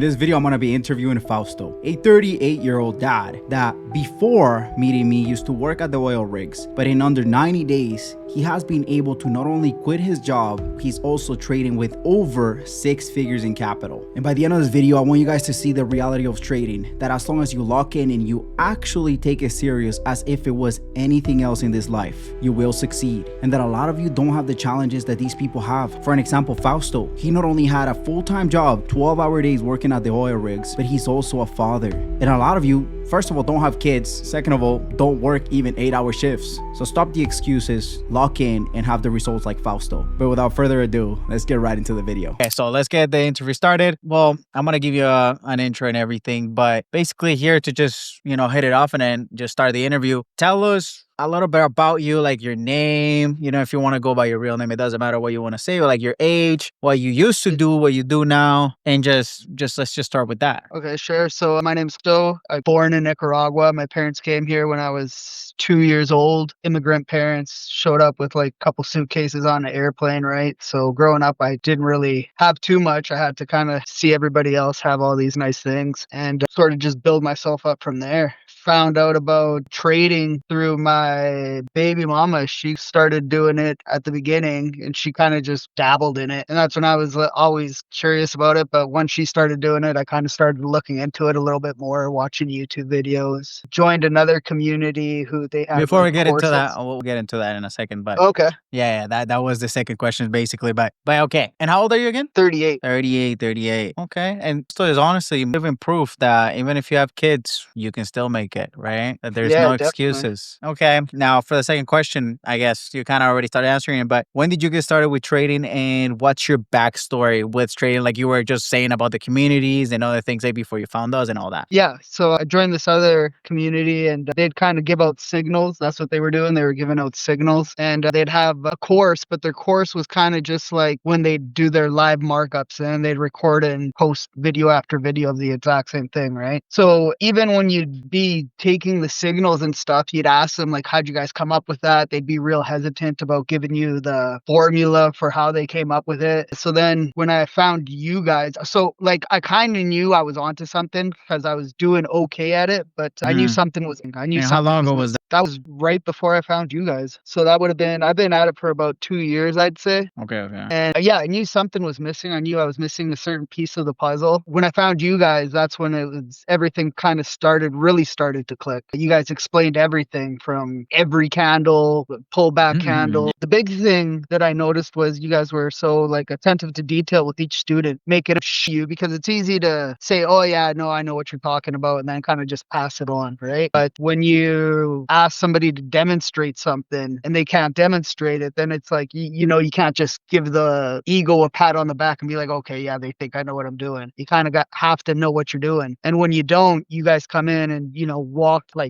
In this video, I'm gonna be interviewing Fausto, a 38-year-old dad that before meeting me used to work at the oil rigs, but in under 90 days, he has been able to not only quit his job, he's also trading with over 6 figures in capital. And by the end of this video, I want you guys to see the reality of trading, that as long as you lock in and you actually take it serious as if it was anything else in this life, you will succeed. And that a lot of you don't have the challenges that these people have. For an example, Fausto, he not only had a full-time job, 12-hour days working at the oil rigs, but he's also a father. And a lot of you, first of all, don't have kids. Second of all, don't work even 8-hour shifts. So stop the excuses, lock in, and have the results like Fausto. But without further ado, let's get right into the video. Okay, so let's get the interview started. Well, I'm gonna give you an intro and everything, but basically here to just, hit it off and then just start the interview. Tell us a little bit about you, like your name, if you want to go by your real name, it doesn't matter what you want to say, or like your age, what you used to do, what you do now, and just let's just start with that. Okay, sure. So my name's Fausto. I was born in Nicaragua. My parents came here when I was 2 years old. Immigrant parents showed up with like a couple suitcases on an airplane, right? So growing up, I didn't really have too much. I had to kind of see everybody else have all these nice things and sort of just build myself up from there. Found out about trading through my baby mama. She started doing it at the beginning and she kind of just dabbled in it. And that's when I was always curious about it. But once she started doing it, I kind of started looking into it a little bit more, watching YouTube videos, joined another community who they have. Before we get into that, we'll get into that in a second. But okay. Yeah, that was the second question basically. But okay. And how old are you again? 38. 38. Okay. And so there's honestly living proof that even if you have kids, you can still make it, right? That there's no excuses. Definitely. Okay. Now for the second question, I guess you kind of already started answering it, but when did you get started with trading and what's your backstory with trading? Like you were just saying about the communities and other things like before you found us and all that. Yeah. So I joined this other community and they'd kind of give out signals. That's what they were doing. They were giving out signals and they'd have a course, but their course was kind of just like when they do their live markups and they'd record it and post video after video of the exact same thing, right? So even when you'd be taking the signals and stuff, you'd ask them like, how'd you guys come up with that? They'd be real hesitant about giving you the formula for how they came up with it. So then when I found you guys, so like I kind of knew I was onto something because I was doing okay at it, but I knew something was, How long ago was that? That was right before I found you guys. So that would have been, I've been at it for about 2 years, I'd say. Okay. And yeah, I knew something was missing. I knew I was missing a certain piece of the puzzle. When I found you guys, that's when everything kind of really started to click. You guys explained everything from every candle, pullback candle. The big thing that I noticed was you guys were so like attentive to detail with each student, make it you, because it's easy to say, oh yeah, no, I know what you're talking about, and then kind of just pass it on, right? But when you ask somebody to demonstrate something and they can't demonstrate it, then it's like, you can't just give the ego a pat on the back and be like, okay, yeah, they think I know what I'm doing. You kind of have to know what you're doing. And when you don't, you guys come in and,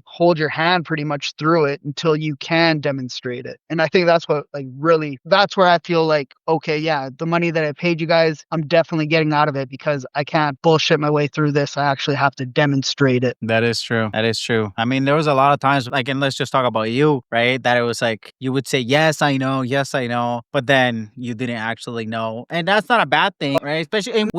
hold your hand pretty much through it until you can demonstrate it. And I think that's what that's where I feel like, okay, yeah, the money that I paid you guys, I'm definitely getting out of it because I can't bullshit my way through this. I actually have to demonstrate it. That is true. I mean, there was a lot of times, like, and let's just talk about you, right? That it was like, you would say, yes, I know, but then you didn't actually know. And that's not a bad thing, right? Especially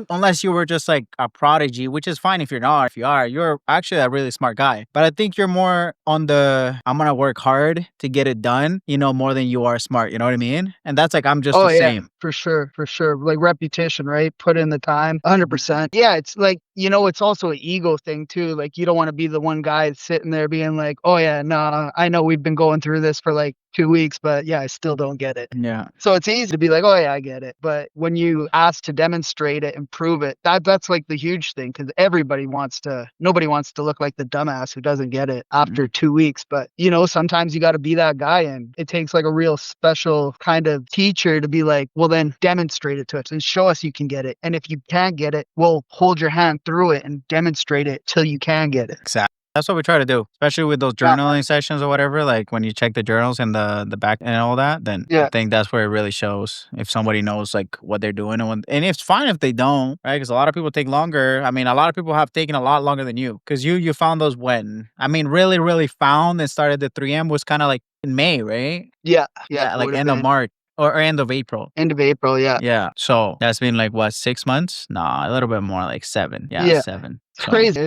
unless you were just like a prodigy, which is fine if you're not. If you are, you're actually a really smart guy. But I think you're more on the, I'm going to work hard to get it done, more than you are smart. You know what I mean? And that's like, I'm just the same. For sure. Like reputation, right? Put in the time, 100%. Yeah, it's like, it's also an ego thing too. Like you don't want to be the one guy sitting there being like, oh yeah, no, I know we've been going through this for like 2 weeks, but yeah, I still don't get it. Yeah. So it's easy to be like, oh yeah, I get it. But when you ask to demonstrate it and prove it, that's like the huge thing, because nobody wants to look like the dumbass who doesn't get it after 2 weeks. But sometimes you got to be that guy, and it takes like a real special kind of teacher to be like, well then demonstrate it to us and show us you can get it. And if you can't get it, we'll hold your hand through it and demonstrate it till you can get it. Exactly. That's what we try to do, especially with those journaling sessions or whatever. Like when you check the journals and the back and all that, then I think that's where it really shows if somebody knows like what they're doing. And it's fine if they don't, right? Because a lot of people take longer. I mean, a lot of people have taken a lot longer than you, because you found those when? I mean, really found and started the 3M was kind of like in May, right? Yeah. Like end of March. or end of April. End of April, yeah. Yeah. So that's been like what, 6 months? Nah, a little bit more, like 7. Yeah, Yeah. 7. It's So crazy.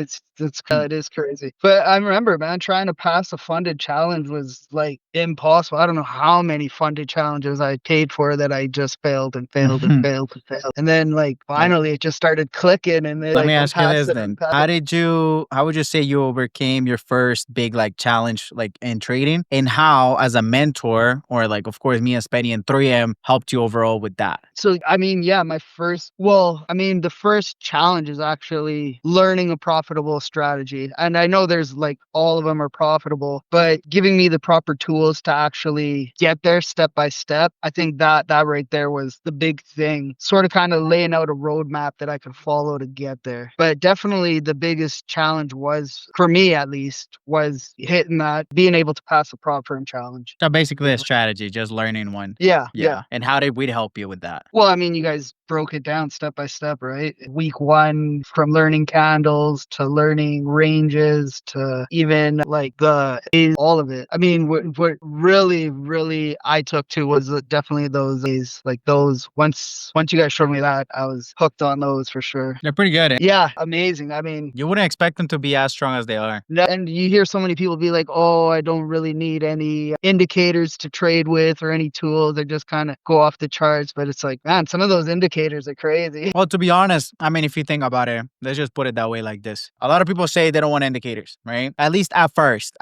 It is crazy. But I remember, man, trying to pass a funded challenge was like impossible. I don't know how many funded challenges I paid for that I just failed and failed and failed and failed. And then like finally it just started clicking and then let me like I'm ask you past this it. then. How would you say you overcame your first big like challenge like in trading, and how as a mentor or like of course me as Penny and 3M helped you overall with that? So, I mean, yeah, the first challenge is actually learning a profitable strategy. And I know there's like all of them are profitable, but giving me the proper tools to actually get there step by step, I think that right there was the big thing. Sort of kind of laying out a roadmap that I could follow to get there. But definitely the biggest challenge was, for me at least, was hitting that, being able to pass a prop firm challenge. So basically a strategy, just learning one. Yeah, Yeah. yeah. And how did we help you with that? Well, I mean, you guys broke it down step by step, right? Week one, from learning candles to learning ranges to even like all of it. I mean, what really, really I took to was definitely those days. Like those, once you guys showed me that, I was hooked on those for sure. They're pretty good. Yeah, amazing. I mean, You wouldn't expect them to be as strong as they are. and you hear so many people be like, "Oh, I don't really need any indicators to trade with or any tools. They just kind of go off the charts." But it's like, man, some of those indicators are crazy. Well, to be honest, I mean, if you think about it, let's just put it that way like this. A lot of people say they don't want indicators, right? At least at first.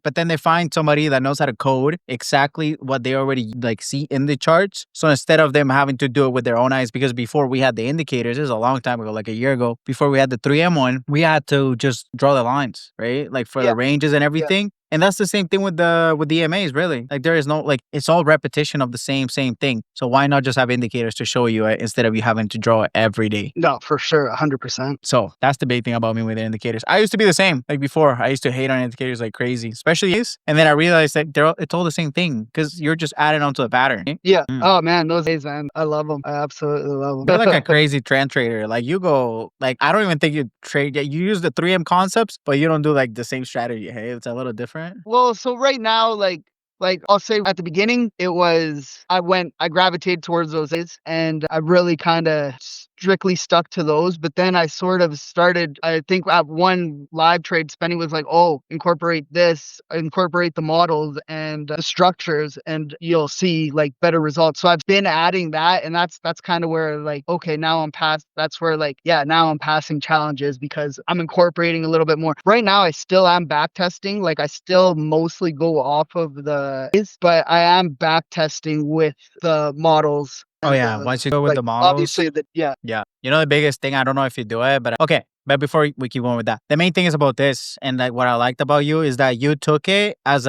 But then they find somebody that knows how to code exactly what they already like see in the charts. So instead of them having to do it with their own eyes, because before we had the indicators, this is a long time ago, like a year ago, before we had the 3M one, we had to just draw the lines, right? Like for Yeah. the ranges and everything. And that's the same thing with the EMAs, really. Like there is no like it's all repetition of the same thing. So why not just have indicators to show you it instead of you having to draw it every day? No, for sure, 100%. So that's the big thing about me with the indicators. I used to be the same. Like before, I used to hate on indicators like crazy, especially these. And then I realized that it's all the same thing because you're just adding on to the pattern. Yeah. Mm. Oh man, those days, man, I love them. I absolutely love them. You're like a crazy trend trader. Like you go, like I don't even think you trade. You use the 3M concepts, but you don't do like the same strategy. Hey, it's a little different. Well, so right now, like I'll say at the beginning, I gravitated towards those days and I really kind of strictly stuck to those. But then I sort of started, I think at one live trade, Spenny was like, "Oh, incorporate the models and the structures and you'll see like better results." So I've been adding that. And that's kind of where like, okay, now I'm past, that's where like, yeah, now I'm passing challenges because I'm incorporating a little bit more. Right now, I still am back testing. Like I still mostly go off of but I am back testing with the models. Oh yeah, once you go with Like the models, obviously yeah. yeah. You know the biggest thing, I don't know if you do it, but okay. But before we keep going with that, the main thing is about this, and like what I liked about you is that you took it as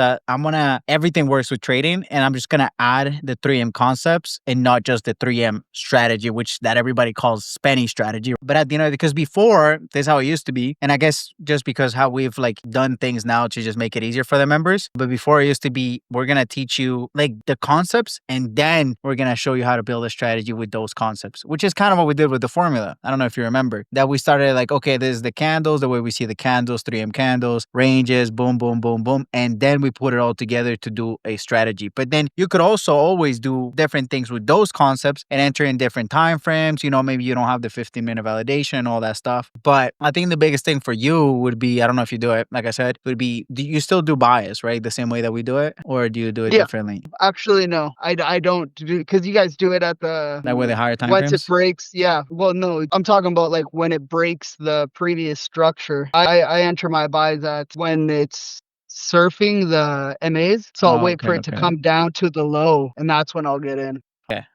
everything works with trading, and I'm just gonna add the 3M concepts and not just the 3M strategy, which that everybody calls Spenny strategy. But at the end of it, because before this is how it used to be, and I guess just because how we've like done things now to just make it easier for the members. But before it used to be, we're gonna teach you like the concepts, and then we're gonna show you how to build a strategy with those concepts, which is kind of what we did with the formula. I don't know if you remember that we started like, okay, this is the candles, the way we see the candles, 3M candles, ranges, boom, boom, boom, boom. And then we put it all together to do a strategy. But then you could also always do different things with those concepts and enter in different time frames. You know, maybe you don't have the 15-minute validation and all that stuff. But I think the biggest thing for you would be, I don't know if you do it, like I said, would be, do you still do bias, right? The same way that we do it? Or do you do it differently? Actually, no, I don't do, because you guys do it at the Like with the higher time once frames? it breaks. Yeah. Well, no, I'm talking about like when it breaks the previous structure. I enter my buys at when it's surfing the MAs. So I'll Oh, wait okay, for it to okay. come down to the low, and that's when I'll get in.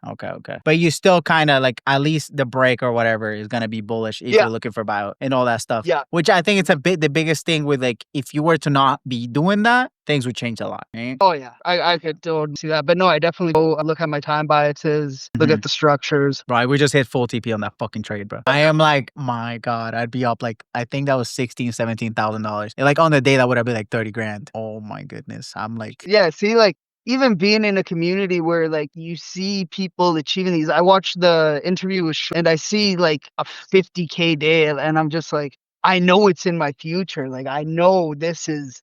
Okay. But you still kind of like at least the break or whatever is gonna be bullish if you're looking for buyout and all that stuff. Yeah. Which I think it's the biggest thing with like if you were to not be doing that, things would change a lot. Right? Oh yeah, I could totally see that. But no, I definitely go look at my time biases, look at the structures. Bro, we just hit full TP on that fucking trade, bro. I am like, my God, I'd be up like I think that was $17,000. And like on the day that would have been like 30 grand. Oh my goodness. I'm like, Yeah, see, like even being in a community where like you see people achieving these. I watched the interview with and I see like a 50K day, and I'm just like, I know it's in my future. Like I know this is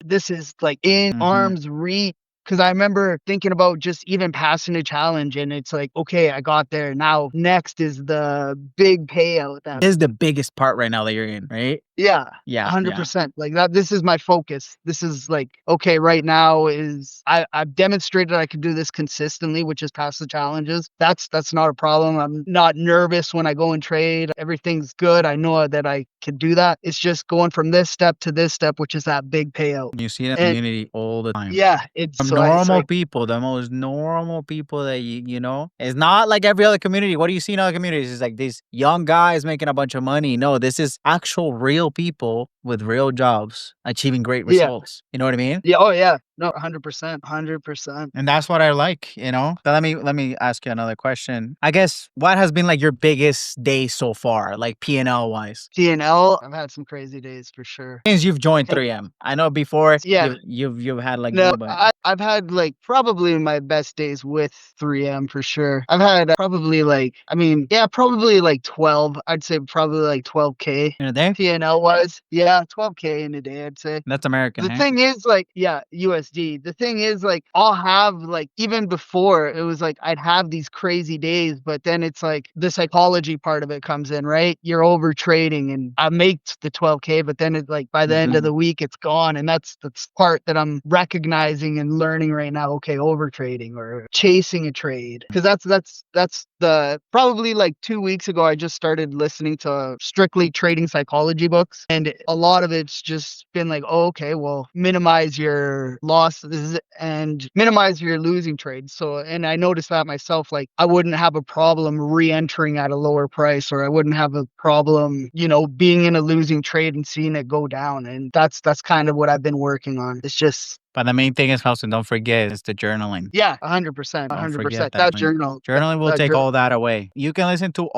like in arm's reach Because I remember thinking about just even passing a challenge, and it's like, okay, I got there. Now, next is the big payout. This is the biggest part right now that you're in, right? Yeah, Yeah, yeah. 100%. Like that. This is my focus. This is like, okay, right now is I've demonstrated I can do this consistently, which is pass the challenges. That's not a problem. I'm not nervous when I go and trade. Everything's good. I know that I can do that. It's just going from this step to this step, which is that big payout. You see that And community all the time. yeah, it's From so it's normal like, people, the most normal people that you know. It's not like every other community. What do you see in other communities? It's like these young guys making a bunch of money. No, this is actual real people with real jobs achieving great yeah, results. You know what I mean? yeah, oh yeah, no, 100%, 100%. And that's what I like, you know? So let me ask you another question. I guess what has been like your biggest day so far, like P&L wise? TNL, I've had some crazy days for sure. Since you've joined Hey, 3M. I know before yeah, you've had like no, no, but I've had like probably my best days with 3M for sure. I've had probably like, I mean, yeah, probably like 12. I'd say probably like 12K in a day? TNL was. Yeah, 12K in a day, I'd say. That's American, The hey? thing is, like, yeah, USD. The thing is, like, I'll have, like, even before, it was like I'd have these crazy days, but then it's like the psychology part of it comes in, right? You're over trading, and I make the 12K, but then it's like by the end of Mhm. the week, it's gone. And that's the part that I'm recognizing and learning right now. Okay, over trading or chasing a trade. Cause that's the probably like 2 weeks ago, I just started listening to strictly trading psychology books. And a lot of it's just been like, oh, okay, well, minimize your losses and minimize your losing trades. So, and I noticed that myself, like I wouldn't have a problem re-entering at a lower price, or I wouldn't have a problem, being in a losing trade and seeing it go down. And that's kind of what I've been working on. It's just, But the main thing is, Fausto, don't forget, it's the journaling. yeah, 100%, Don't forget 100%. that. That Like, journal, journaling will that take journal. all that away. You can listen to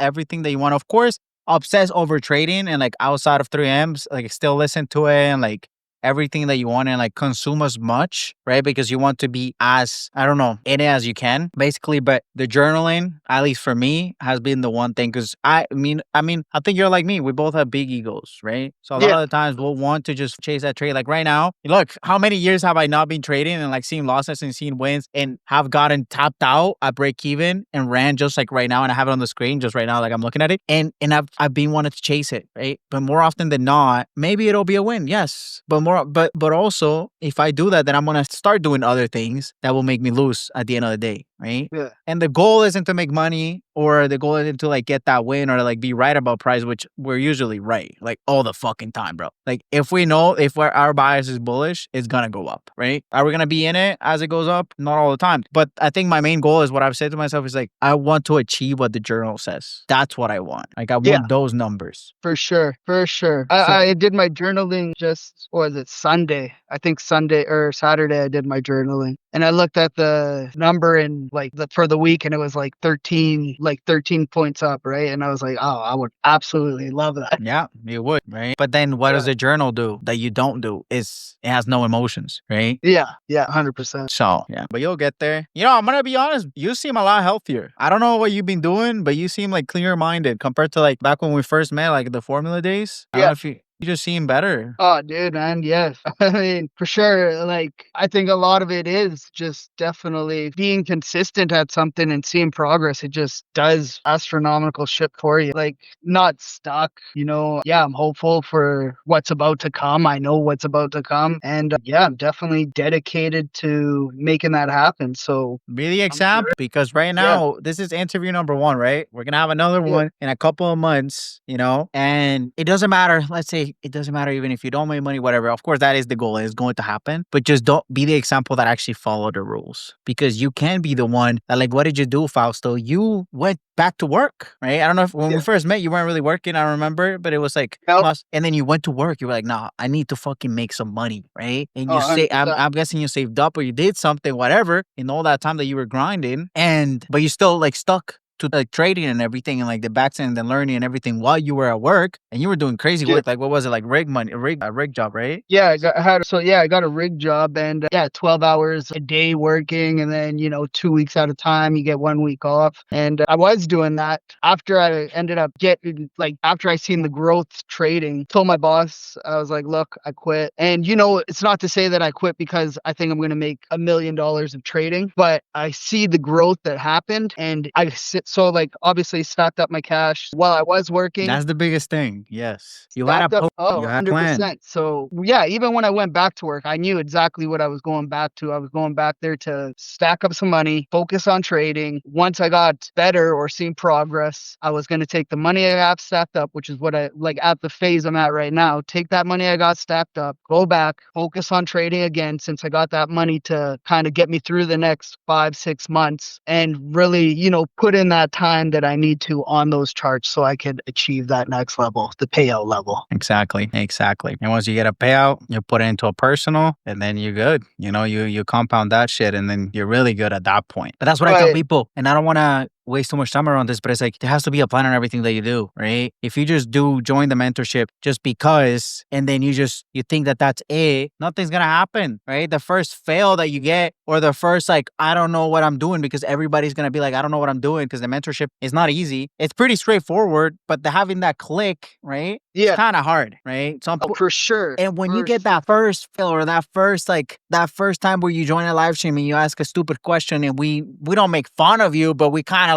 everything that you want. Of course, obsess over trading and like outside of 3Ms, like still listen to it and like everything that you want and like consume as much, right? Because you want to be as, I don't know, in it as you can, basically. But the journaling, at least for me, has been the one thing. Cause I think you're like me. We both have big egos, right? So a lot Yeah, of the times we'll want to just chase that trade. Like right now, look, how many years have I not been trading and like seeing losses and seeing wins and have gotten tapped out at break even and ran just like right now, and I have it on the screen just right now, like I'm looking at it, and I've been wanting to chase it, right? But more often than not, maybe it'll be a win, yes. But also if I do that, then I'm gonna start doing other things that will make me lose at the end of the day, right? yeah, And the goal isn't to make money, or the goal isn't to like get that win or like be right about price, which we're usually right like all the fucking time, bro. Like if we know if our bias is bullish, it's gonna go up, right? Are we gonna be in it as it goes up? Not all the time. But I think my main goal is what I've said to myself is like, I want to achieve what the journal says. That's what I want. Like I yeah. want those numbers. For sure, for sure. So I did my journaling just, what was it, Sunday? I think Sunday or Saturday I did my journaling. And I looked at the number and like for the week, and it was like 13 points up, right? And I was like, oh, I would absolutely love that. yeah, you would, right? But then what does Yeah. the journal do that you don't do? Is it has no emotions, right? Yeah, yeah, 100%. So yeah, but you'll get there. You know, I'm gonna be honest. You seem a lot healthier. I don't know what you've been doing, but you seem like clear minded compared to like back when we first met, like the formula days. I don't Yeah. know if you just seem better. Oh, dude, man, yes. I mean, for sure. Like, I think a lot of it is just definitely being consistent at something and seeing progress. It just does astronomical shit for you. Like, not stuck, Yeah, I'm hopeful for what's about to come. I know what's about to come. And yeah, I'm definitely dedicated to making that happen. So Be the I'm sure. example, because right Yeah, now this is interview number one, right? We're gonna have another yeah, one in a couple of months, and it doesn't matter. Let's say it doesn't matter even if you don't make money, whatever. Of course, that is the goal. It's going to happen, but just don't be the example that actually follow the rules, because you can be the one that like, what did you do, Fausto? You went back to work, right? I don't know if when we yeah. first met, you weren't really working. I remember, but it was like, Nope. and then you went to work. You were like, nah, I need to fucking make some money, right? And Oh, you say, I'm, 100%. I'm guessing you saved up or you did something, whatever, in all that time that you were grinding, but you still like stuck to like trading and everything and like the back end and learning and everything while you were at work and you were doing crazy Yeah. work. Like what was it? Like rig money, a rig job, right? Yeah, I got a rig job and yeah, 12 hours a day working and then, 2 weeks at a time, you get 1 week off. And I was doing that after I ended up getting after I seen the growth trading, told my boss, I was like, look, I quit. And it's not to say that I quit because I think I'm going to make $1 million of trading, but I see the growth that happened and obviously stacked up my cash while I was working. That's the biggest thing. Yes. You had a Stacked up, you had a plan. 100%. So yeah, even when I went back to work, I knew exactly what I was going back to. I was going back there to stack up some money, focus on trading. Once I got better or seen progress, I was going to take the money I have stacked up, which is what I like at the phase I'm at right now. Take that money I got stacked up, go back, focus on trading again since I got that money to kind of get me through the next 5-6 months and really, put in that time that I need to on those charts so I could achieve that next level, the payout level. Exactly. And once you get a payout, you put it into a personal and then you're good. You compound that shit and then you're really good at that point. But that's what I tell Right. people. And I don't want to waste too much time around this, but it's like there has to be a plan on everything that you do, right? If you just join the mentorship just because, and then you think that that's it, nothing's gonna happen, right? The first fail that you get, or the first I don't know what I'm doing, because everybody's gonna be like, I don't know what I'm doing, because the mentorship is not easy. It's pretty straightforward, but having that click, right? Yeah. It's kind of hard, right? For sure. And when you get that first fail or that first time where you join a live stream and you ask a stupid question and we don't make fun of you, but we kind of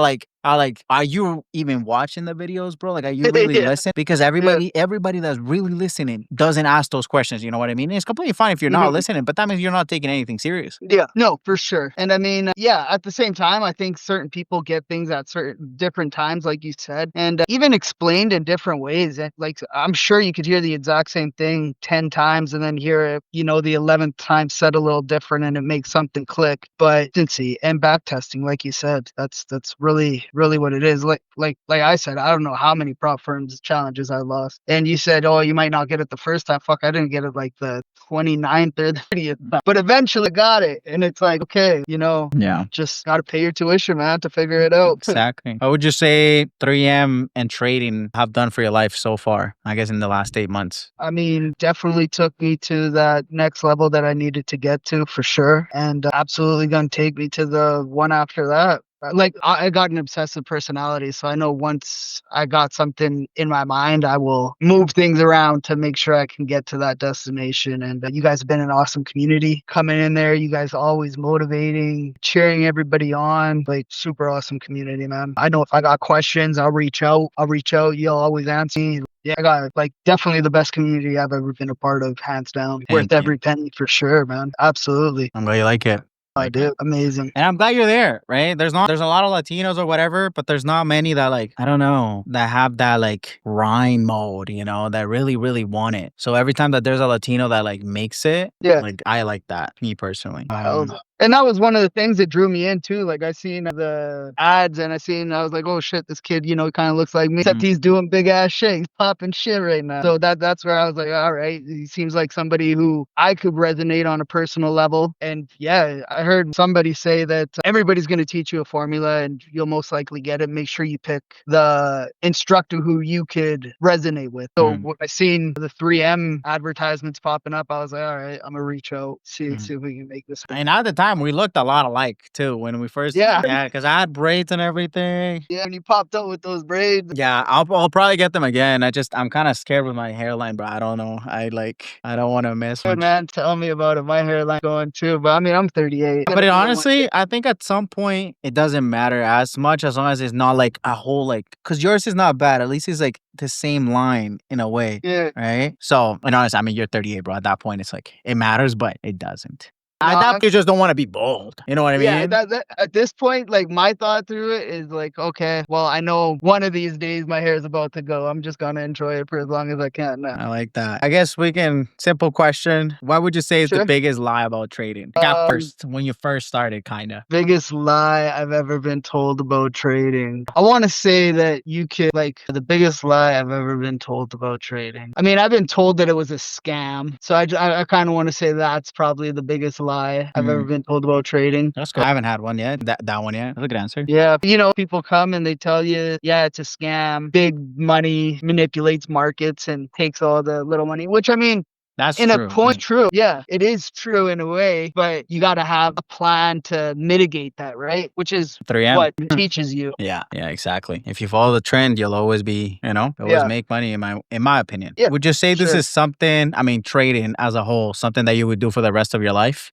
are you even watching the videos, bro? Are you really listening? Because everybody that's really listening doesn't ask those questions. You know what I mean? It's completely fine if you're not listening, but that means you're not taking anything serious. Yeah, no, for sure. And I mean, yeah, at the same time, I think certain people get things at certain different times, like you said, and even explained in different ways. I'm sure you could hear the exact same thing 10 times and then hear it, the 11th time said a little different and it makes something click. But consistency and back testing, like you said, that's really what it is. Like I said, I don't know how many prop firms challenges I lost. And you said, oh, you might not get it the first time. Fuck, I didn't get it like the 29th or the 30th time. But eventually got it. And it's like, okay, Yeah. just got to pay your tuition, man, to figure it out. Exactly. What would you say 3M and trading have done for your life so far, I guess, in the last 8 months? I mean, definitely took me to that next level that I needed to get to for sure. And absolutely going to take me to the one after that. Like, I got an obsessive personality, so I know once I got something in my mind, I will move things around to make sure I can get to that destination. And you guys have been an awesome community coming in there. You guys always motivating, cheering everybody on. Like, super awesome community, man. I know if I got questions, I'll reach out. You'll always answer me. Yeah, I got definitely the best community I've ever been a part of, hands down. Worth every penny for sure, man. Absolutely. I'm glad you like it. I do. Amazing. And I'm glad you're there, right? There's a lot of Latinos or whatever, but there's not many that I don't know, that have that grind mode, that really, really want it. So every time that there's a Latino that makes it, yeah, I like that, me personally. And that was one of the things that drew me in too. Like, I seen the ads and I was like, oh shit, this kid, kind of looks like me, except he's doing big ass shit. He's popping shit right now. So that's where I was like, all right, he seems like somebody who I could resonate on a personal level. And yeah, I heard somebody say that everybody's going to teach you a formula and you'll most likely get it. Make sure you pick the instructor who you could resonate with. So when I seen the 3M advertisements popping up, I was like, all right, I'm going to reach out, see if we can make this. And at the time, we looked a lot alike too when we first. Yeah, because I had braids and everything. Yeah, when you popped up with those braids. Yeah, I'll probably get them again. I'm kind of scared with my hairline, bro. I don't know. I don't want to miss. Good man, tell me about it. My hairline going too, but I mean, I'm 38. But honestly, I think at some point it doesn't matter as much as long as it's not a whole because yours is not bad. At least it's the same line in a way. Yeah. Right. So, and honestly, I mean, you're 38, bro. At that point, it's it matters, but it doesn't. I thought you just don't want to be bold. You know what I mean? Yeah, that, at this point, my thought through it is okay, well, I know one of these days my hair is about to go. I'm just going to enjoy it for as long as I can now. I like that. I guess simple question. What would you say is the biggest lie about trading? When you first started, kind of. Biggest lie I've ever been told about trading. I want to say that you could, the biggest lie I've ever been told about trading. I mean, I've been told that it was a scam. So I kind of want to say that's probably the biggest lie lie I've ever been told about trading. That's good. I haven't had one yet. That one yet. That's a good answer. Yeah, you know, people come and they tell you, yeah, it's a scam. Big money manipulates markets and takes all the little money, which I mean, That's in a true. point, true. Yeah, it is true in a way, but you got to have a plan to mitigate that, right? Which is 3M. what teaches you. Yeah, exactly. If you follow the trend, you'll always be, always Yeah, make money in my opinion. yeah, Would you say this sure. is something, I mean, trading as a whole, something that you would do for the rest of your life?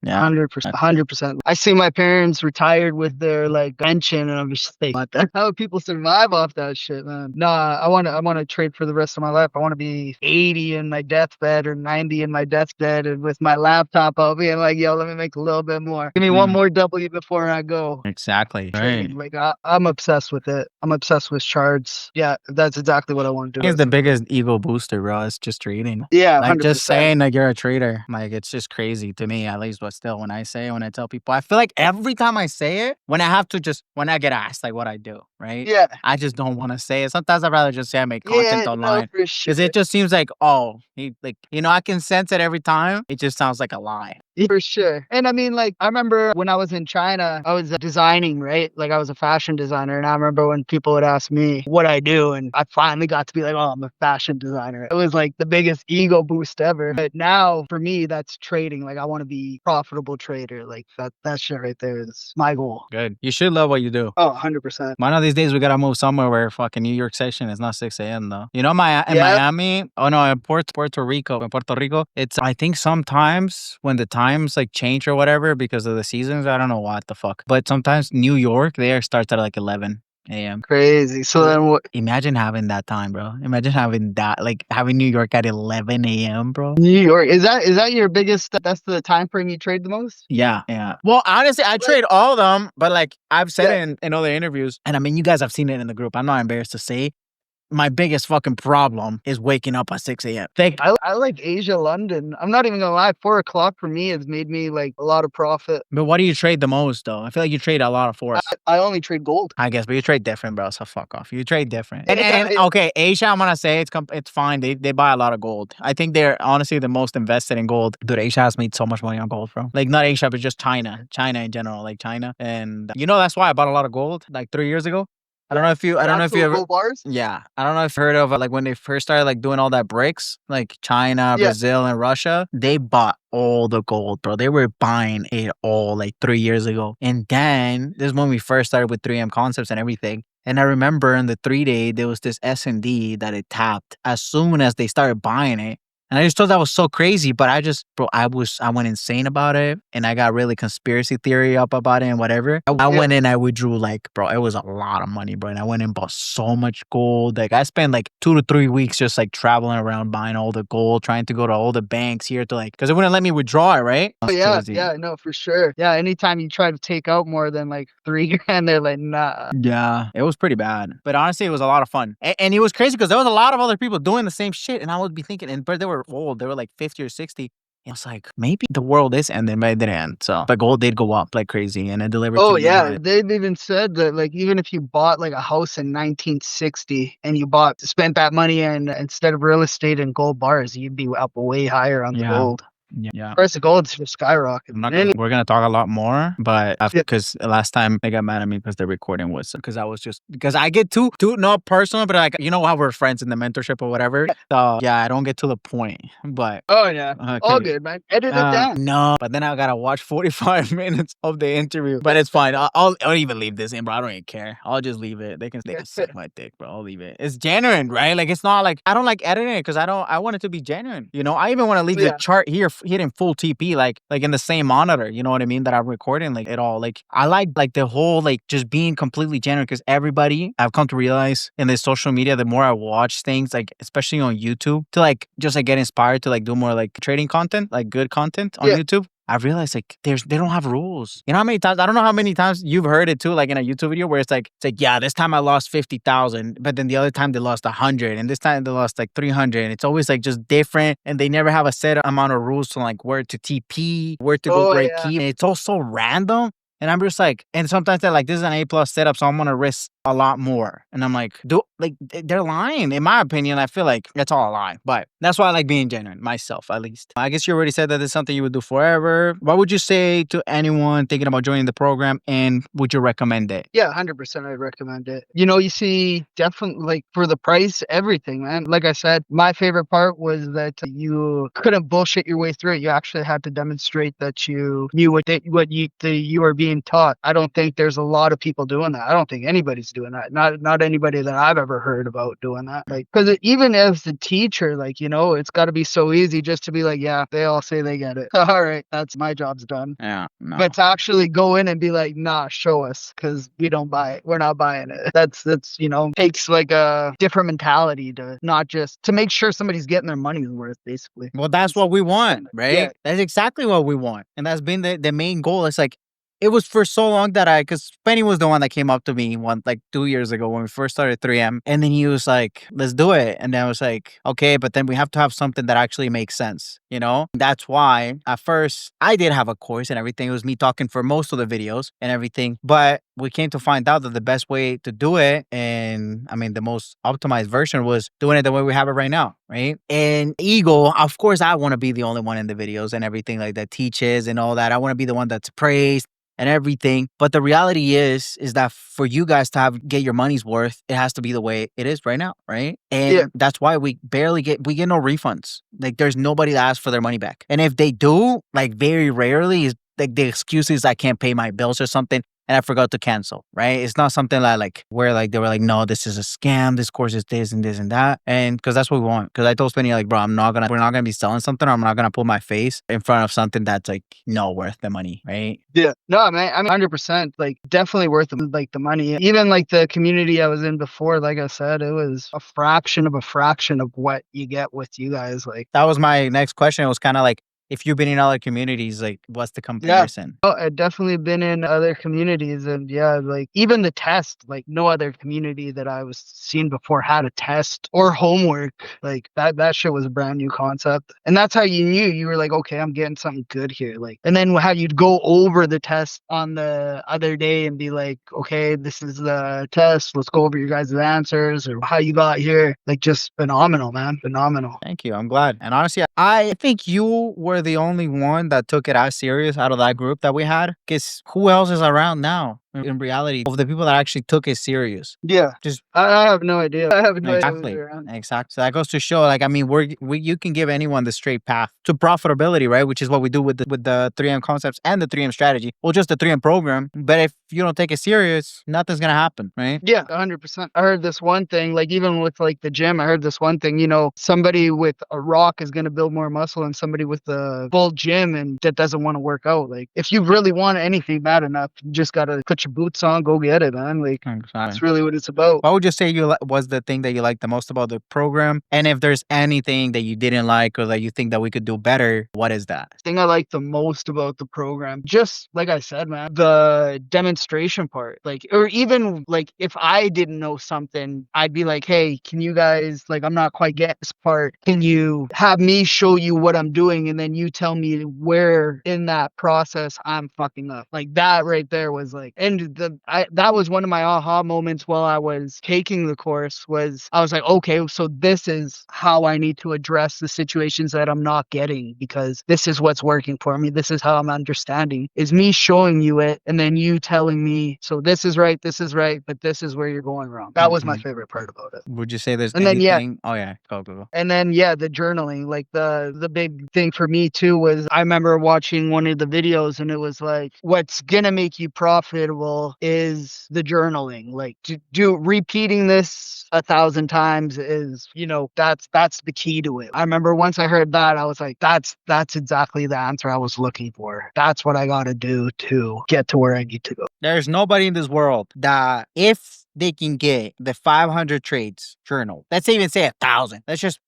Yeah. 100%. 100%. I see my parents retired with their like pension, and I'm just like, what the how people survive off that shit, man? Nah, I want to trade for the rest of my life. I want to be 80 in my deathbed or 90 in my deathbed, and with my laptop, I'll be like, yo, let me make a little bit more. Give me one more W before I go. Exactly. Trading. Right. Like I'm obsessed with it. I'm obsessed with charts. Yeah, that's exactly what I want to do. It's the biggest ego booster, bro. It's just trading. Yeah, Like just 100%. saying like you're a trader, like it's just crazy to me at least. But still, when I tell people, I feel like every time I say it, when I get asked like what I do, right? Yeah. I just don't want to say it. Sometimes I'd rather just say I make content Yeah, no, online for sure. because it just seems like, oh, I can sense it every time. It just sounds like a lie. For sure. And I mean, like, I remember when I was in China, I was designing, right? Like, I was a fashion designer. And I remember when people would ask me what I do, and I finally got to be like, oh, I'm a fashion designer. It was like the biggest ego boost ever. But now, for me, that's trading. Like, I want to be profitable trader. Like, that shit right there is my goal. Good. You should love what you do. Oh, 100%. One of these days we gotta move somewhere where fucking New York session is not 6 a.m. though. You know, in Yeah. Miami, oh no, in Puerto Rico, it's I think sometimes when the times like change or whatever because of the seasons, I don't know what the fuck. But sometimes New York there starts at like 11 a.m. Crazy. So then what? Imagine having that time, bro. Imagine having that, like having New York at 11 a.m., bro. New York. Is that your biggest, that's the time frame you trade the most? Yeah. Well, honestly, I trade all of them, but like I've said it in other interviews, and I mean, you guys have seen it in the group. I'm not embarrassed to say my biggest fucking problem is waking up at 6 a.m. I like Asia, London. I'm not even gonna lie. 4 o'clock for me has made me like a lot of profit. But what do you trade the most though? I feel like you trade a lot of forex. I only trade gold. I guess, but you trade different, bro. So fuck off. You trade different. And, Yeah, and okay, Asia, I'm gonna say it's fine. They buy a lot of gold. I think they're honestly the most invested in gold. Dude, Asia has made so much money on gold, bro. Like not Asia, but just China. China in general, like China. And that's why I bought a lot of gold like 3 years ago. I don't know if you ever. Gold bars. Yeah, I don't know if you heard of like when they first started like doing all that BRICS, like China, Yeah. Brazil, and Russia. They bought all the gold, bro. They were buying it all like 3 years ago. And then this is when we first started with 3M concepts and everything. And I remember in the 3-day there was this S&D that it tapped as soon as they started buying it. And I just thought that was so crazy, but I went insane about it, and I got really conspiracy theory up about it and whatever. I went in, I withdrew like, bro, it was a lot of money, bro. And I went and bought so much gold. Like I spent like 2 to 3 weeks just like traveling around buying all the gold, trying to go to all the banks here to like, because it wouldn't let me withdraw it, right? Oh yeah, yeah, no, for sure. Yeah, anytime you try to take out more than like 3 grand, they're like, nah. Yeah, it was pretty bad. But honestly, it was a lot of fun. And it was crazy because there was a lot of other people doing the same shit. And I would be thinking, but they were old. They were like 50 or 60. And I was like, maybe the world is ending, but it didn't end. So, but gold did go up like crazy and it delivered. Oh to yeah, me. they've even said that like even if you bought like a house in 1960 and you spent that money and instead of real estate and gold bars, you'd be up way higher on the gold. Yeah. Price of gold's just skyrocketing. We're gonna talk a lot more, but because last time they got mad at me because the recording was because I get too not personal, but like how we're friends in the mentorship or whatever. So yeah, I don't get to the point. But oh yeah, all good, man. Edit it down. No, but then I gotta watch 45 minutes of the interview. But it's fine. I'll even leave this in, bro. I don't even care. I'll just leave it. They can suck my dick, bro. I'll leave it. It's genuine, right? Like it's not like I don't like editing it because I want it to be genuine. I even want to leave the chart here hitting full TP like in the same monitor, you know what I mean, that I'm recording like it all. Like I like the whole like just being completely genuine because everybody I've come to realize in this social media, the more I watch things like especially on YouTube to like just like get inspired to like do more like trading content, like good content on YouTube. I've realized like they don't have rules. You know how many times, I don't know how many times you've heard it too, like in a YouTube video where it's like, yeah, this time I lost 50,000, but then the other time they lost 100 and this time they lost like 300. And it's always like just different. And they never have a set amount of rules to like where to TP, where to go break key. And it's all so random. And I'm just like, and sometimes they're like, this is an A+ setup, so I'm going to risk a lot more. And I'm like, they're lying. In my opinion, I feel like that's all a lie. But that's why I like being genuine, myself at least. I guess you already said that it's something you would do forever. What would you say to anyone thinking about joining the program, and would you recommend it? Yeah, 100% I'd recommend it. You see, definitely, like, for the price, everything, man. Like I said, my favorite part was that you couldn't bullshit your way through it. You actually had to demonstrate that you knew you were being taught. I don't think there's a lot of people doing that. I don't think anybody's doing that. Not anybody that I've ever heard about doing that. Like, because even as the teacher, like, it's got to be so easy just to be like, yeah, they all say they get it. All right, that's my job's done. Yeah, no. But to actually go in and be like, nah, show us, because we don't buy it. We're not buying it. That's takes like a different mentality to not just to make sure somebody's getting their money's worth, basically. Well, that's what we want, right? Yeah. That's exactly what we want. And that's been the main goal. It's like, it was for so long that because Penny was the one that came up to me 2 years ago when we first started 3M. And then he was like, let's do it. And then I was like, okay, but then we have to have something that actually makes sense, That's why at first I did have a course and everything. It was me talking for most of the videos and everything. But we came to find out that the best way to do it, and I mean, the most optimized version, was doing it the way we have it right now, right? And ego, of course, I want to be the only one in the videos and everything like that teaches and all that. I want to be the one that's praised and everything. But the reality is that for you guys to get your money's worth, it has to be the way it is right now, right? And that's why we get no refunds. Like, there's nobody that asks for their money back. And if they do, like, very rarely, is like the excuse is I can't pay my bills or something, and I forgot to cancel, right? It's not something like where like they were like, no, this is a scam. This course is this and this and that. And because that's what we want. Because I told Spenny, like, bro, we're not gonna be selling something, or I'm not gonna put my face in front of something that's like not worth the money, right? Yeah. No, man, I'm 100%, like, definitely worth like the money. Even like the community I was in before, like I said, it was a fraction of what you get with you guys. Like, that was my next question. It was kind of like, if you've been in other communities, like, what's the comparison? Yeah. Oh, I've definitely been in other communities, and like, even the test, like, no other community that I was seen before had a test or homework. Like, that shit was a brand new concept. And that's how you were like, okay, I'm getting something good here. Like, and then how you'd go over the test on the other day and be like, okay, this is the test. Let's go over your guys' answers or how you got here. Like, just phenomenal, man. Phenomenal. Thank you. I'm glad. And honestly, I think you were the only one that took it as serious out of that group that we had. Because who else is around now? In reality, of the people that actually took it serious. Yeah. Just I have no idea. I have no exactly. idea. Exactly. So that goes to show, like, I mean, you can give anyone the straight path to profitability, right? Which is what we do with the 3M concepts and the 3M strategy. Well, just the 3M program. But if you don't take it serious, nothing's gonna happen, right? Yeah, 100%. I heard this one thing, like, even with like the gym, I heard this one thing, somebody with a rock is going to build more muscle than somebody with a full gym and that doesn't want to work out. Like, if you really want anything bad enough, you just got to put your boots on, go get it, man. Like, that's really what it's about. What would you say was the thing that you liked the most about the program? And if there's anything that you didn't like or that you think that we could do better, what is that? The thing I like the most about the program, just like I said, man, the demonstration part. Like, or even like if I didn't know something, I'd be like, hey, can you guys, like, I'm not quite getting this part. Can you have me show you what I'm doing? And then you tell me where in that process I'm fucking up. Like, that right there was like, and that was one of my aha moments while I was taking the course. Was I was like, okay, so this is how I need to address the situations that I'm not getting, because this is what's working for me. This is how I'm understanding, is me showing you it and then you telling me, so this is right, but this is where you're going wrong. That was my favorite part about it. Would you say there's and anything? Then, oh yeah, go. And then the journaling, like the big thing for me too was I remember watching one of the videos and it was like, what's gonna make you profitable is the journaling. Like, do repeating this 1,000 times is, that's the key to it. I remember once I heard that, I was like, that's exactly the answer I was looking for. That's what I gotta do to get to where I need to go. There's nobody in this world that, if they can get the 500 trades journal, let's even say 1,000.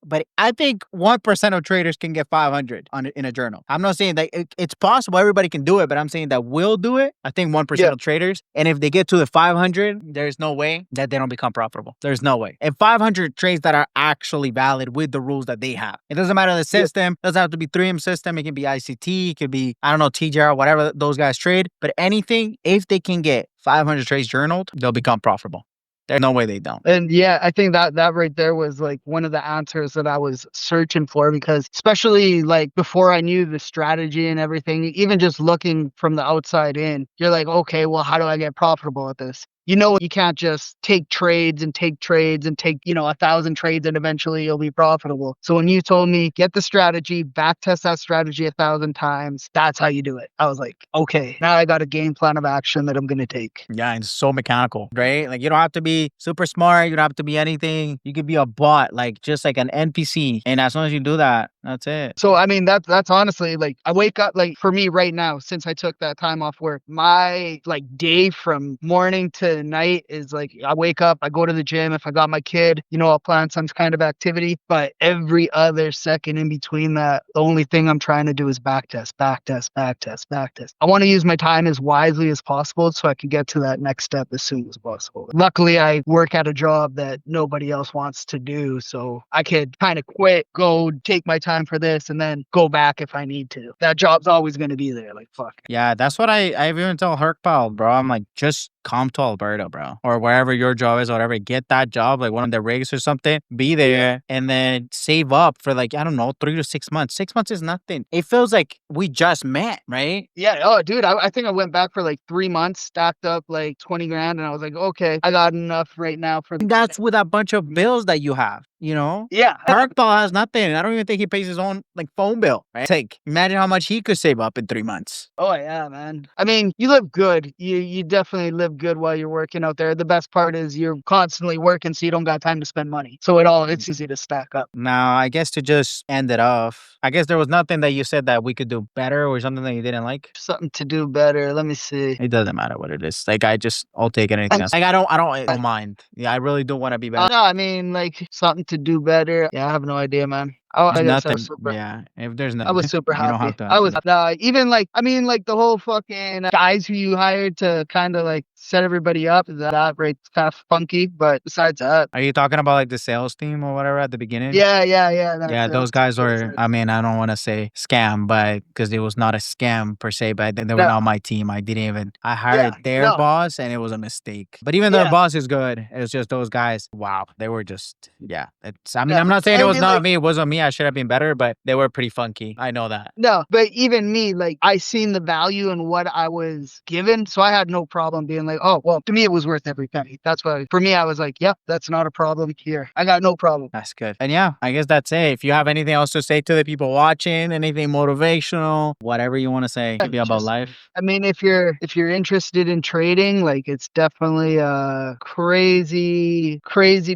But I think 1% of traders can get 500 in a journal. I'm not saying that it's possible everybody can do it, but I'm saying that will do it. I think 1% of traders. And if they get to the 500, there's no way that they don't become profitable. There's no way. And 500 trades that are actually valid with the rules that they have. It doesn't matter the system. It doesn't have to be 3M system. It can be ICT. It could be, I don't know, TJR, whatever those guys trade. But anything, if they can get 500 trades journaled, they'll become profitable. There's no way they don't. And yeah, I think that right there was like one of the answers that I was searching for, because especially like before I knew the strategy and everything, even just looking from the outside in, you're like, okay, well, how do I get profitable at this? You know, you can't just take trades and take trades and take, 1,000 trades and eventually you'll be profitable. So when you told me get the strategy, back test that strategy 1,000 times, that's how you do it. I was like, okay, now I got a game plan of action that I'm going to take. Yeah, and it's so mechanical, right? Like you don't have to be super smart. You don't have to be anything. You could be a bot, like just like an NPC. And as long as you do that, that's it. So I mean that's honestly like I wake up like for me right now, since I took that time off work, my like day from morning to night is like I wake up, I go to the gym. If I got my kid, I'll plan some kind of activity. But every other second in between that, the only thing I'm trying to do is back test, back test, back test, back test. I want to use my time as wisely as possible so I can get to that next step as soon as possible. Luckily, I work at a job that nobody else wants to do, so I could kind of quit, go take my time for this, and then go back if I need to. That job's always going to be there. Like, fuck. Yeah, that's what I even tell Herkpal, bro. I'm like, just come to Alberta, bro. Or wherever your job is, or whatever. Get that job, like one of the rigs or something. Be there and then save up for like, I don't know, 3 to 6 months. 6 months is nothing. It feels like we just met, right? Yeah. Oh, dude, I think I went back for like 3 months, stacked up like 20 grand, and I was like, okay, I got enough right now for And that's with a bunch of bills that you have, you know? Yeah. Herkpal has nothing. I don't even think he pays his own like phone bill. Right? It's like, imagine how much he could save up in 3 months. Oh yeah, man. I mean, you live good. You definitely live good while you're working out there. The best part is you're constantly working, so you don't got time to spend money. So it's easy to stack up. Now, I guess to just end it off, I guess there was nothing that you said that we could do better or something that you didn't like. Something to do better. Let me see. It doesn't matter what it is. Like I'll take anything else. Like I don't mind. Yeah, I really do want to be better. No, I mean like something to do better. Yeah, I have no idea, man. I There's guess I was nothing. super. Yeah, if there's I was nothing, super you don't happy. have to I was answer. even like I mean like the whole fucking guys who you hired to kind of like set everybody up. That right, kind of funky. But besides that, Are you talking about like the sales team or whatever at the beginning? yeah. Yeah, those guys were, I mean, I don't want to say scam, but because it was not a scam per se, but they were No, not my team. I yeah, hired their no, boss and it was a mistake. But even their yeah, boss is good. It was just those guys. Wow. They were just, yeah. I mean, no. I'm not saying it I was mean not like. me. It wasn't me. I should have been better, but they were pretty funky. I know that. No, but even me, like I seen the value in what I was given, so I had no problem being like, oh, well, to me it was worth every penny. That's why for me I was like, yeah, that's not a problem here. I got no problem. That's good. And yeah, I guess that's it. If you have anything else to say to the people watching, anything motivational, whatever you want to say, maybe about Just life. I mean, if you're interested in trading, like it's definitely a crazy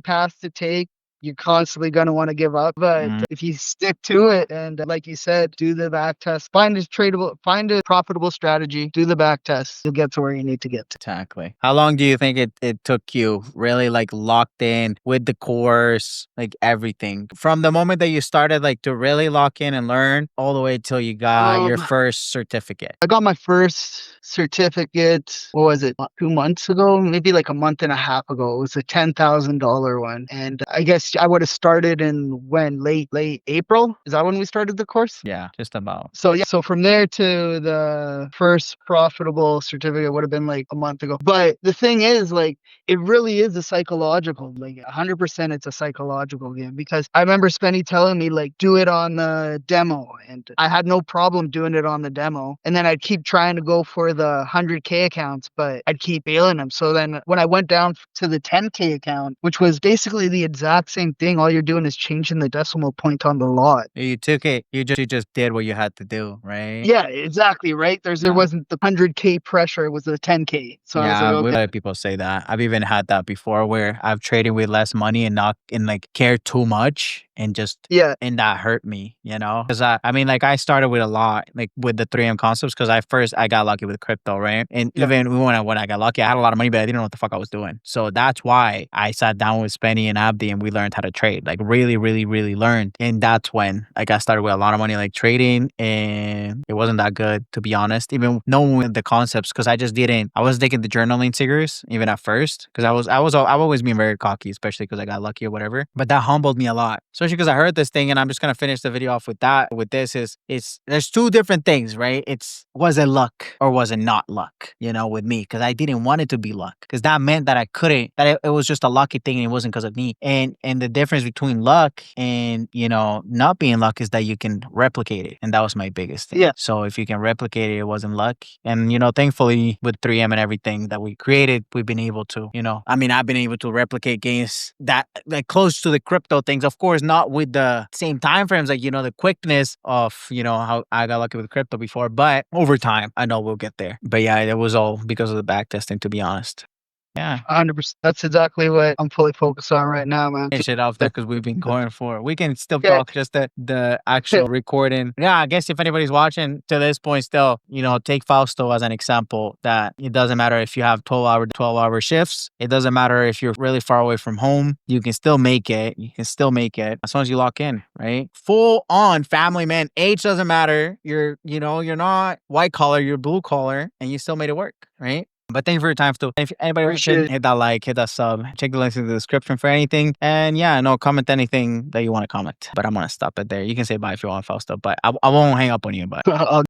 path to take. You're constantly going to want to give up, but Mm. if you stick to it and like you said, do the back test, find a profitable strategy, do the back test, you'll get to where you need to get to. Exactly. How long do you think it took you really like locked in with the course, like everything from the moment that you started like to really lock in and learn all the way till you got your Um, first certificate? I got my first certificate, what was it, 2 months ago? Maybe like a month and a half ago. It was a $10,000 one. And I guess I would have started in late April? Is that when we started the course? Yeah, just about. So yeah, so from there to the first profitable certificate would have been like a month ago. But the thing is, like, it really is a psychological, like 100% it's a psychological game, because I remember Spenny telling me like, do it on the demo. And I had no problem doing it on the demo. And then I'd keep trying to go for the 100K accounts, but I'd keep failing them. So then when I went down to the 10K account, which was basically the exact same thing, all you're doing is changing the decimal point on the lot. You took it. You just did what you had to do, right? Yeah, exactly, right? There Yeah. wasn't the 100K pressure, it was the 10K. So I was like, Yeah, we okay. let people say that. I've even had that before where I've traded with less money and not and like care too much and just Yeah, and that hurt me, you know? Because I mean, like I started with a lot, like with the 3M concepts, because I got lucky with crypto, right? And yeah. even when I got lucky, I had a lot of money, but I didn't know what the fuck I was doing. So that's why I sat down with Spenny and Abdi and we learned how to trade, like really, really, really learned. And that's when like I started with a lot of money, like trading, and it wasn't that good, to be honest. Even knowing the concepts, because I wasn't taking the journaling serious even at first, because I've always been very cocky, especially because I got lucky or whatever. But that humbled me a lot. So especially because I heard this thing, and I'm just gonna finish the video off with that. With this is there's two different things, right? It's was it luck or was it not luck? You know, with me, because I didn't want it to be luck, because that meant that I couldn't, that it was just a lucky thing and it wasn't because of me. And the difference between luck and, you know, not being luck is that you can replicate it, and that was my biggest thing. Yeah. So if you can replicate it, it wasn't luck. And, you know, thankfully with 3M and everything that we created, we've been able to, you know, I mean, I've been able to replicate gains that like close to the crypto things. Of course, not with the same time frames, like, you know, the quickness of, you know, how I got lucky with crypto before, but over time, I know we'll get there. But yeah, it was all because of the back testing, to be honest. Yeah. 100%. That's exactly what I'm fully focused on right now, man. Finish it off there because we've been going for. We can still Yeah. talk just the actual recording. Yeah, I guess if anybody's watching to this point still, you know, take Fausto as an example, that it doesn't matter if you have 12-hour shifts. It doesn't matter if you're really far away from home. You can still make it. You can still make it as long as you lock in, right? Full on family man. Age doesn't matter. You're not white collar, you're blue collar, and you still made it work, right? But thank you for your time, Stu. If anybody watching, hit that like, hit that sub, check the links in the description for anything. And yeah, no, comment anything that you want to comment. But I'm going to stop it there. You can say bye if you want, Fausto, but I won't hang up on you. But I'll